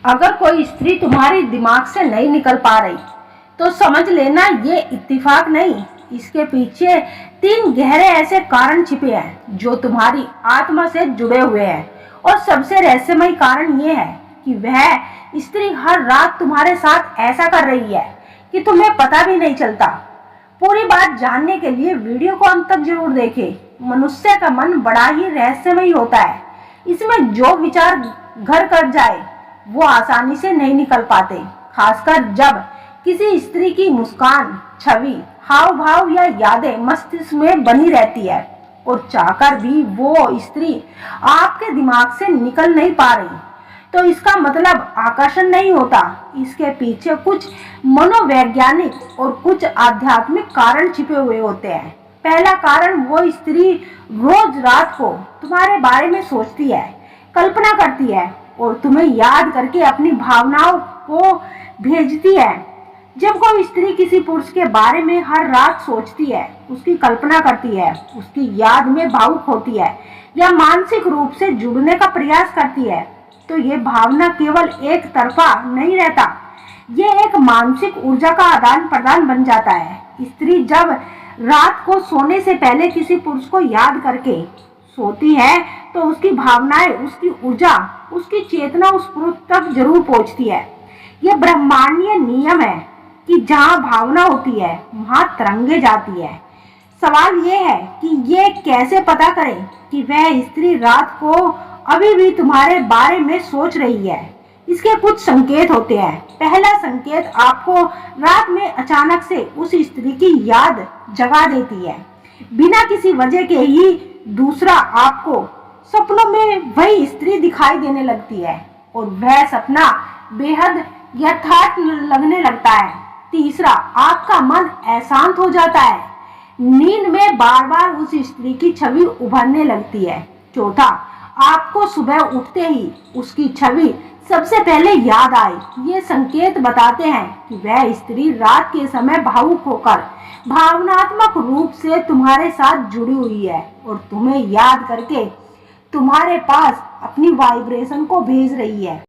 अगर कोई स्त्री तुम्हारी दिमाग से नहीं निकल पा रही तो समझ लेना ये इत्तेफाक नहीं, इसके पीछे 3 गहरे ऐसे कारण छिपे हैं जो तुम्हारी आत्मा से जुड़े हुए हैं। और सबसे रहस्यमय कारण ये है कि वह स्त्री हर रात तुम्हारे साथ ऐसा कर रही है कि तुम्हें पता भी नहीं चलता। पूरी बात जानने के लिए वीडियो को अंत तक जरूर देखें। मनुष्य का मन बड़ा ही रहस्यमय होता है, इसमें जो विचार घर कर जाए वो आसानी से नहीं निकल पाते, खासकर जब किसी स्त्री की मुस्कान, छवि, हाव भाव या यादें मस्तिष्क में बनी रहती है और चाहकर भी वो स्त्री आपके दिमाग से निकल नहीं पा रही, तो इसका मतलब आकर्षण नहीं होता। इसके पीछे कुछ मनोवैज्ञानिक और कुछ आध्यात्मिक कारण छिपे हुए होते हैं। पहला कारण, वो स्त्री रोज रात को तुम्हारे बारे में सोचती है, कल्पना करती है और तुम्हें याद करके अपनी भावनाओं को भेजती है। जब कोई स्त्री किसी पुरुष के बारे में हर रात सोचती है, उसकी कल्पना करती है, उसकी याद में भावुक होती है या मानसिक रूप से जुड़ने का प्रयास करती है, तो ये भावना केवल एक तरफा नहीं रहता, ये एक मानसिक ऊर्जा का आदान प्रदान बन जाता है। स्त्री जब रात को सोने से पहले किसी पुरुष को याद करके सोती है तो उसकी भावनाएं, उसकी ऊर्जा, उसकी चेतना उस पुरुष तक जरूर पहुंचती है। यह ब्रह्मांडीय नियम है कि जहाँ भावना होती है वहाँ तरंगे जाती है। सवाल ये है कि ये कैसे पता करें कि वह स्त्री रात को अभी भी तुम्हारे बारे में सोच रही है। इसके कुछ संकेत होते हैं। पहला संकेत, आपको रात में अचानक से उस स्त्री की याद जगा देती है बिना किसी वजह के ही। दूसरा, आपको सपनों में वही स्त्री दिखाई देने लगती है और वह सपना बेहद यथार्थ लगने लगता है। तीसरा, आपका मन अशांत हो जाता है, नींद में बार बार उस स्त्री की छवि उभरने लगती है। चौथा, आपको सुबह उठते ही उसकी छवि सबसे पहले याद आई। ये संकेत बताते हैं कि वह स्त्री रात के समय भावुक होकर भावनात्मक रूप से तुम्हारे साथ जुड़ी हुई है और तुम्हें याद करके तुम्हारे पास अपनी वाइब्रेशन को भेज रही है।